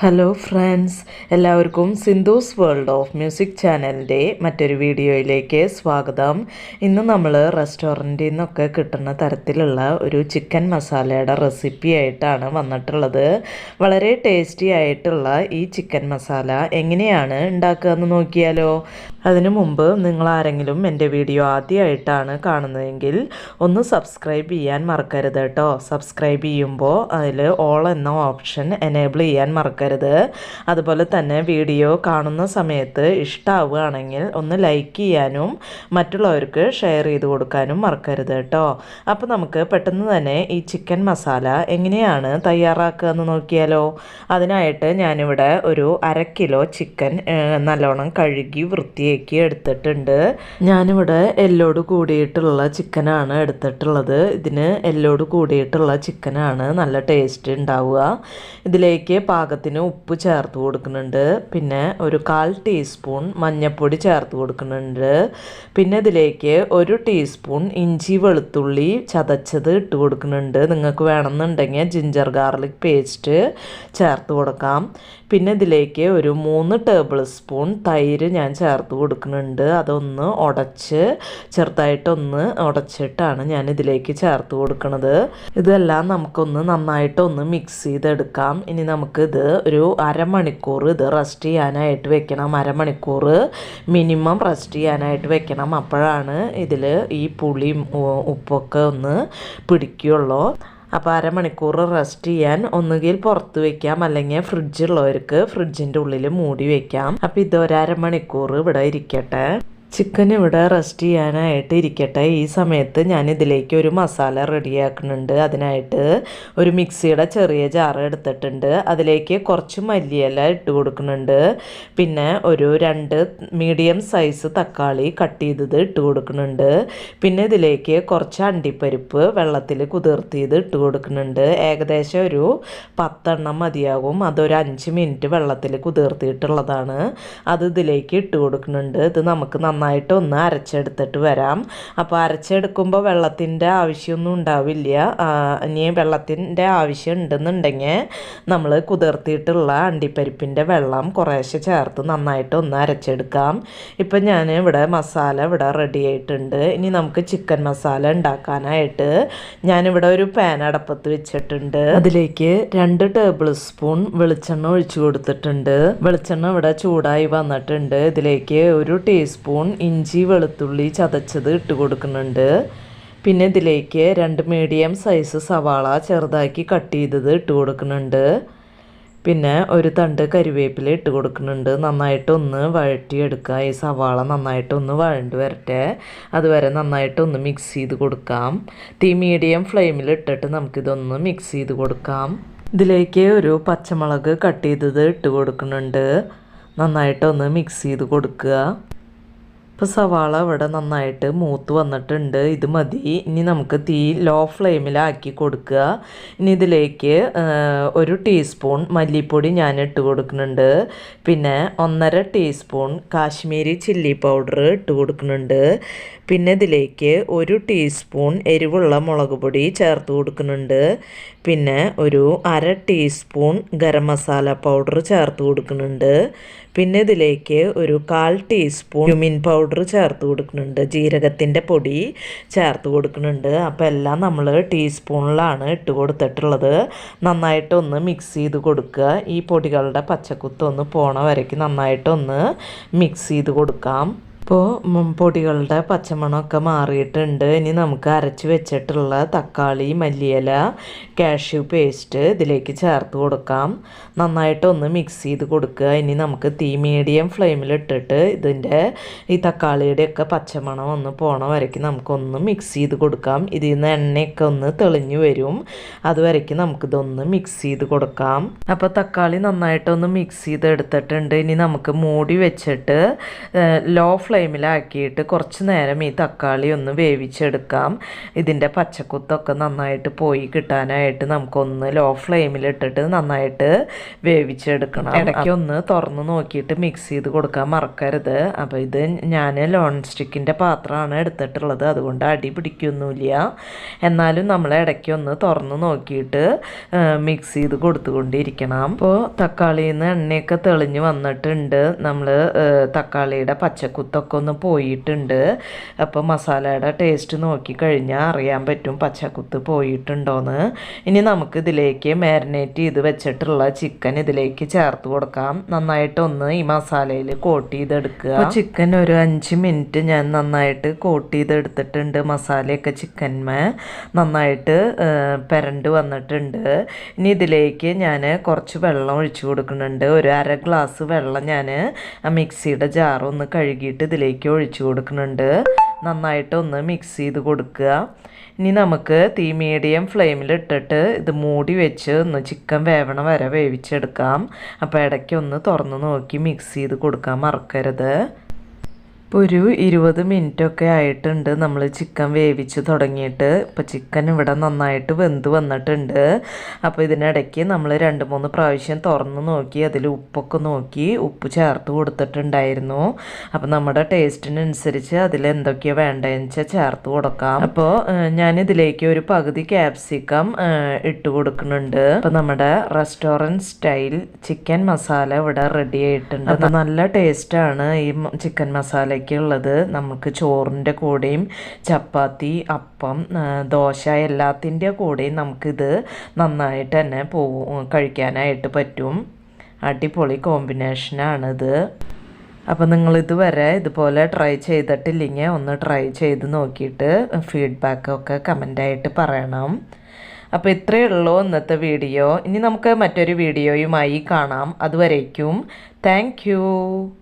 Hello friends, എല്ലാവർക്കും Sindhu's world of music ചാനലിൻ്റെ മറ്റൊരു വീഡിയോയിലേക്ക് സ്വാഗതം. ഇന്ന് നമ്മൾ റെസ്റ്റോറൻറ്റിൽ നിന്നൊക്കെ കിട്ടുന്ന തരത്തിലുള്ള ഒരു ചിക്കൻ മസാലയുടെ റെസിപ്പി ആയിട്ടാണ് വന്നിട്ടുള്ളത്. വളരെ ടേസ്റ്റി ആയിട്ടുള്ള ഈ ചിക്കൻ മസാല എങ്ങനെയാണ് ഉണ്ടാക്കുക എന്ന് നോക്കിയാലോ. അതിനു മുമ്പ് നിങ്ങൾ ആരെങ്കിലും എൻ്റെ വീഡിയോ ആദ്യമായിട്ടാണ് കാണുന്നതെങ്കിൽ ഒന്ന് സബ്സ്ക്രൈബ് ചെയ്യാൻ മറക്കരുത് കേട്ടോ. സബ്സ്ക്രൈബ് ചെയ്യുമ്പോൾ അതിൽ ഓൾ എന്ന ഓപ്ഷൻ എനേബിൾ ചെയ്യാൻ മറക്കരുത്. അതുപോലെ തന്നെ വീഡിയോ കാണുന്ന സമയത്ത് ഇഷ്ടമാവുകയാണെങ്കിൽ ഒന്ന് ലൈക്ക് ചെയ്യാനും മറ്റുള്ളവർക്ക് ഷെയർ ചെയ്ത് കൊടുക്കാനും മറക്കരുത് കേട്ടോ. അപ്പോൾ നമുക്ക് പെട്ടെന്ന് തന്നെ ഈ ചിക്കൻ മസാല എങ്ങനെയാണ് തയ്യാറാക്കുക എന്ന് നോക്കിയാലോ. അതിനായിട്ട് ഞാനിവിടെ ഒരു 1/2 കിലോ ചിക്കൻ നല്ലോണം കഴുകി വൃത്തിയാക്കി എടുത്തിട്ടുണ്ട്. ഞാനിവിടെ എല്ലോട് കൂടിയിട്ടുള്ള ചിക്കനാണ് എടുത്തിട്ടുള്ളത്. ഇതിന് എല്ലോട് കൂടിയിട്ടുള്ള ചിക്കനാണ് നല്ല ടേസ്റ്റ് ഉണ്ടാവുക. ഇതിലേക്ക് പാകത്തിന് ഉപ്പ് ചേർത്ത് കൊടുക്കുന്നുണ്ട്. പിന്നെ ഒരു 1/4 ടീസ്പൂൺ മഞ്ഞൾപ്പൊടി ചേർത്ത് കൊടുക്കുന്നുണ്ട്. പിന്നെ ഇതിലേക്ക് 1 ടീസ്പൂൺ ഇഞ്ചി വെളുത്തുള്ളി ചതച്ചത് ഇട്ട് കൊടുക്കുന്നുണ്ട്. നിങ്ങൾക്ക് വേണമെന്നുണ്ടെങ്കിൽ ജിഞ്ചർ ഗാർലിക് പേസ്റ്റ് ചേർത്ത് കൊടുക്കാം. പിന്നെ ഇതിലേക്ക് ഒരു 3 ടേബിൾ സ്പൂൺ തൈര് ഞാൻ ചേർത്ത് കൊടുക്കുന്നുണ്ട്. അതൊന്ന് ചെറുതായിട്ടൊന്ന് ഉടച്ചിട്ടാണ് ഞാൻ ഇതിലേക്ക് ചേർത്ത് കൊടുക്കുന്നത്. ഇതെല്ലാം നമുക്കൊന്ന് നന്നായിട്ടൊന്ന് മിക്സ് ചെയ്തെടുക്കാം. ഇനി നമുക്കിത് ഒരു അരമണിക്കൂർ ഇത് റെസ്റ്റ് ചെയ്യാനായിട്ട് വെക്കണം. അരമണിക്കൂർ മിനിമം റെസ്റ്റ് ചെയ്യാനായിട്ട് വെക്കണം. അപ്പോഴാണ് ഇതിൽ ഈ പുളിയും ഉപ്പൊക്കെ ഒന്ന് പിടിക്കുകയുള്ളൂ. അപ്പോൾ അരമണിക്കൂർ റെസ്റ്റ് ചെയ്യാൻ ഒന്നുകിൽ പുറത്ത് വയ്ക്കാം, അല്ലെങ്കിൽ ഫ്രിഡ്ജുള്ളവർക്ക് ഫ്രിഡ്ജിൻ്റെ ഉള്ളിൽ മൂടി വയ്ക്കാം. അപ്പോൾ ഇത് 1/2 മണിക്കൂർ ഇവിടെ ഇരിക്കട്ടെ. ചിക്കൻ ഇവിടെ റെസ്റ്റ് ചെയ്യാനായിട്ട് ഇരിക്കട്ടെ. ഈ സമയത്ത് ഞാൻ ഇതിലേക്ക് ഒരു മസാല റെഡിയാക്കുന്നുണ്ട്. അതിനായിട്ട് ഒരു മിക്സിയുടെ ചെറിയ ജാറ് എടുത്തിട്ടുണ്ട്. അതിലേക്ക് കുറച്ച് മല്ലിയില ഇട്ട് കൊടുക്കുന്നുണ്ട്. പിന്നെ ഒരു 2 മീഡിയം സൈസ് തക്കാളി കട്ട് ചെയ്തത് ഇട്ട് കൊടുക്കുന്നുണ്ട്. പിന്നെ ഇതിലേക്ക് കുറച്ച് അണ്ടിപ്പരിപ്പ് വെള്ളത്തിൽ കുതിർത്തിയത് ഇട്ട് കൊടുക്കുന്നുണ്ട്. ഏകദേശം ഒരു 10 എണ്ണം മതിയാകും. അതൊരു 5 മിനിറ്റ് വെള്ളത്തിൽ കുതിർത്തിയിട്ടുള്ളതാണ്. അത് ഇതിലേക്ക് ഇട്ട് കൊടുക്കുന്നുണ്ട്. ഇത് നമുക്ക് നന്നായിട്ടൊന്ന് അരച്ചെടുത്തിട്ട് വരാം. അപ്പോൾ അരച്ചെടുക്കുമ്പോൾ വെള്ളത്തിൻ്റെ ആവശ്യമൊന്നും ഉണ്ടാവില്ല. ഇനി വെള്ളത്തിൻ്റെ ആവശ്യം ഉണ്ടെന്നുണ്ടെങ്കിൽ നമ്മൾ കുതിർത്തിയിട്ടുള്ള അണ്ടിപ്പരിപ്പിൻ്റെ വെള്ളം കുറേശ്ശെ ചേർത്ത് നന്നായിട്ടൊന്ന് അരച്ചെടുക്കാം. ഇപ്പം ഞാൻ ഇവിടെ മസാല ഇവിടെ റെഡി ആയിട്ടുണ്ട്. ഇനി നമുക്ക് ചിക്കൻ മസാല ഉണ്ടാക്കാനായിട്ട് ഞാനിവിടെ ഒരു പാൻ അടപ്പത്ത് വെച്ചിട്ടുണ്ട്. അതിലേക്ക് 2 ടേബിൾ സ്പൂൺ വെളിച്ചെണ്ണ ഒഴിച്ചു കൊടുത്തിട്ടുണ്ട്. വെളിച്ചെണ്ണ ഇവിടെ ചൂടായി വന്നിട്ടുണ്ട്. ഇതിലേക്ക് 1 ടീസ്പൂൺ ഇഞ്ചി വെളുത്തുള്ളി ചതച്ചത് ഇട്ട് കൊടുക്കുന്നുണ്ട്. പിന്നെ ഇതിലേക്ക് 2 മീഡിയം സൈസ് സവാള ചെറുതാക്കി കട്ട് ചെയ്തത് ഇട്ട് കൊടുക്കുന്നുണ്ട്. പിന്നെ ഒരു തണ്ട് കരിവേപ്പില ഇട്ട് കൊടുക്കുന്നുണ്ട്. നന്നായിട്ടൊന്ന് വഴറ്റിയെടുക്കുക. ഈ സവാള നന്നായിട്ടൊന്ന് വഴണ്ട് വരട്ടെ. അതുവരെ നന്നായിട്ടൊന്ന് മിക്സ് ചെയ്ത് കൊടുക്കാം. തീ മീഡിയം ഫ്ലെയിമിൽ ഇട്ടിട്ട് നമുക്കിതൊന്ന് മിക്സ് ചെയ്ത് കൊടുക്കാം. ഇതിലേക്ക് ഒരു പച്ചമുളക് കട്ട് ചെയ്തത് ഇട്ട് കൊടുക്കുന്നുണ്ട്. നന്നായിട്ടൊന്ന് മിക്സ് ചെയ്ത് കൊടുക്കുക. ഇപ്പോൾ സവാള ഇവിടെ നന്നായിട്ട് മൂത്ത് വന്നിട്ടുണ്ട്. ഇത് മതി. ഇനി നമുക്ക് തീ ലോ ഫ്ലെയിമിലാക്കി കൊടുക്കുക. ഇനി ഇതിലേക്ക് 1 ടീസ്പൂൺ മല്ലിപ്പൊടി ഞാൻ ഇട്ട് കൊടുക്കുന്നുണ്ട്. പിന്നെ 1.5 ടീസ്പൂൺ കാശ്മീരി ചില്ലി പൗഡർ ഇട്ട് കൊടുക്കുന്നുണ്ട്. പിന്നെ ഇതിലേക്ക് 1 ടീസ്പൂൺ എരിവുള്ള മുളക് പൊടി ചേർത്ത് കൊടുക്കുന്നുണ്ട്. പിന്നെ ഒരു 1/2 ടീസ്പൂൺ ഗരം മസാല പൗഡർ ചേർത്ത് കൊടുക്കുന്നുണ്ട്. പിന്നെ ഇതിലേക്ക് ഒരു 1/4 ടീസ്പൂൺ ക്യുമിൻ പൗഡർ ചേർത്ത് കൊടുക്കുന്നുണ്ട്. ജീരകത്തിൻ്റെ പൊടി ചേർത്ത് കൊടുക്കുന്നുണ്ട്. അപ്പോൾ എല്ലാം നമ്മൾ ടീസ്പൂണിലാണ് ഇട്ട് കൊടുത്തിട്ടുള്ളത്. നന്നായിട്ടൊന്ന് മിക്സ് ചെയ്ത് കൊടുക്കുക. ഈ പൊടികളുടെ പച്ചക്കുത്തൊന്ന് പോണ വരയ്ക്ക് നന്നായിട്ടൊന്ന് മിക്സ് ചെയ്ത് കൊടുക്കാം. ഇപ്പോൾ പൊടികളുടെ പച്ചമണമൊക്കെ മാറിയിട്ടുണ്ട്. ഇനി നമുക്ക് അരച്ച് വെച്ചിട്ടുള്ള തക്കാളി, മല്ലിയില, കാഷ്യൂ പേസ്റ്റ് ഇതിലേക്ക് ചേർത്ത് കൊടുക്കാം. നന്നായിട്ടൊന്ന് മിക്സ് ചെയ്ത് കൊടുക്കുക. ഇനി നമുക്ക് തീ മീഡിയം ഫ്ലെയിമിലിട്ടിട്ട് ഈ തക്കാളിയുടെയൊക്കെ പച്ചമണം ഒന്ന് പോണ വരയ്ക്ക് നമുക്കൊന്ന് മിക്സ് ചെയ്ത് കൊടുക്കാം. ഇതിൽ നിന്ന് എണ്ണയൊക്കെ ഒന്ന് തെളിഞ്ഞു വരും. അതുവരയ്ക്ക് നമുക്കിതൊന്ന് മിക്സ് ചെയ്ത് കൊടുക്കാം. അപ്പോൾ തക്കാളി നന്നായിട്ടൊന്ന് മിക്സ് ചെയ്ത് എടുത്തിട്ടുണ്ട്. ഇനി നമുക്ക് മൂടി വെച്ചിട്ട് ലോ ഫ്ലെയിം ഫ്ലെയിമിലാക്കിയിട്ട് കുറച്ച് നേരം ഈ തക്കാളി ഒന്ന് വേവിച്ചെടുക്കാം. ഇതിൻ്റെ പച്ചക്കുത്തൊക്കെ നന്നായിട്ട് പോയി കിട്ടാനായിട്ട് നമുക്കൊന്ന് ലോ ഫ്ലെയിമിലിട്ടിട്ട് നന്നായിട്ട് വേവിച്ചെടുക്കണം. ഇടയ്ക്കൊന്ന് തുറന്ന് നോക്കിയിട്ട് മിക്സ് ചെയ്ത് കൊടുക്കാൻ മറക്കരുത്. അപ്പോൾ ഇത് ഞാൻ നോൺ സ്റ്റിക്കിൻ്റെ പാത്രമാണ് എടുത്തിട്ടുള്ളത്, അതുകൊണ്ട് അടി പിടിക്കൊന്നുമില്ല. എന്നാലും നമ്മൾ ഇടയ്ക്കൊന്ന് തുറന്ന് നോക്കിയിട്ട് മിക്സ് ചെയ്ത് കൊടുത്തുകൊണ്ടിരിക്കണം. അപ്പോൾ തക്കാളിയിൽ നിന്ന് എണ്ണയൊക്കെ തെളിഞ്ഞ് വന്നിട്ടുണ്ട്. നമ്മൾ തക്കാളിയുടെ പച്ചക്കുത്തൊക്കെ ഒന്ന് പോയിട്ടുണ്ട്. അപ്പോൾ മസാലയുടെ ടേസ്റ്റ് നോക്കിക്കഴിഞ്ഞാൽ അറിയാൻ പറ്റും പച്ചക്കുത്ത് പോയിട്ടുണ്ടോയെന്ന്. ഇനി നമുക്ക് ഇതിലേക്ക് മാരിനേറ്റ് ചെയ്ത് വെച്ചിട്ടുള്ള ചിക്കൻ ഇതിലേക്ക് ചേർത്ത് കൊടുക്കാം. നന്നായിട്ടൊന്ന് ഈ മസാലയിൽ കോട്ട് ചെയ്തെടുക്കുക. അപ്പോൾ ചിക്കൻ ഒരു 5 മിനിറ്റ് ഞാൻ നന്നായിട്ട് കോട്ട് ചെയ്തെടുത്തിട്ടുണ്ട്. മസാലയൊക്കെ ചിക്കന്മേ നന്നായിട്ട് പെരണ്ട് വന്നിട്ടുണ്ട്. ഇനി ഇതിലേക്ക് ഞാൻ കുറച്ച് വെള്ളം ഒഴിച്ചു കൊടുക്കുന്നുണ്ട്. ഒരു 1/2 ഗ്ലാസ് വെള്ളം ഞാൻ മിക്സിയുടെ ജാറൊന്ന് കഴുകിയിട്ട് ഇതിലേക്ക് ഒഴിച്ചു കൊടുക്കുന്നുണ്ട്. നന്നായിട്ടൊന്ന് മിക്സ് ചെയ്ത് കൊടുക്കുക. ഇനി നമുക്ക് തീ മീഡിയം ഫ്ലെയിമിലിട്ടിട്ട് ഇത് മൂടി വെച്ച് ഒന്ന് ചിക്കൻ വേവണ വരെ വേവിച്ചെടുക്കാം. അപ്പോൾ ഇടയ്ക്കൊന്ന് തുറന്ന് നോക്കി മിക്സ് ചെയ്ത് കൊടുക്കാൻ മറക്കരുത്. ഇപ്പോൾ ഒരു 20 മിനിറ്റൊക്കെ ആയിട്ടുണ്ട് നമ്മൾ ചിക്കൻ വേവിച്ച് തുടങ്ങിയിട്ട്. ഇപ്പോൾ ചിക്കൻ ഇവിടെ നന്നായിട്ട് വെന്ത് വന്നിട്ടുണ്ട്. അപ്പോൾ ഇതിനിടയ്ക്ക് നമ്മൾ 2-3 പ്രാവശ്യം തുറന്ന് നോക്കി അതിൽ ഉപ്പൊക്കെ നോക്കി ഉപ്പ് ചേർത്ത് കൊടുത്തിട്ടുണ്ടായിരുന്നു. അപ്പോൾ നമ്മുടെ ടേസ്റ്റിനനുസരിച്ച് അതിൽ എന്തൊക്കെയാണ് വേണ്ടതെന്ന് വെച്ചാൽ ചേർത്ത് കൊടുക്കാം. അപ്പോൾ ഞാനിതിലേക്ക് ഒരു പകുതി ക്യാപ്സിക്കം ഇട്ട് കൊടുക്കുന്നുണ്ട്. അപ്പോൾ നമ്മുടെ റെസ്റ്റോറൻറ്റ് സ്റ്റൈൽ ചിക്കൻ മസാല ഇവിടെ റെഡി ആയിട്ടുണ്ട്. അപ്പോൾ നല്ല ടേസ്റ്റാണ് ഈ ചിക്കൻ മസാല ഉള്ളത്. നമുക്ക് ചോറിൻ്റെ കൂടെയും ചപ്പാത്തി, അപ്പം, ദോശ എല്ലാത്തിൻ്റെ കൂടെയും നമുക്കിത് നന്നായിട്ട് തന്നെ കഴിക്കാനായിട്ട് പറ്റും. അടിപൊളി കോമ്പിനേഷനാണിത്. അപ്പോൾ നിങ്ങളിതുവരെ ഇതുപോലെ ട്രൈ ചെയ്തിട്ടില്ലെങ്കിൽ ഒന്ന് ട്രൈ ചെയ്ത് നോക്കിയിട്ട് ഫീഡ്ബാക്കൊക്കെ കമൻ്റായിട്ട് പറയണം. അപ്പോൾ ഇത്രയേ ഉള്ളൂ ഇന്നത്തെ വീഡിയോ. ഇനി നമുക്ക് മറ്റൊരു വീഡിയോയുമായി കാണാം. അതുവരേക്കും താങ്ക് യു.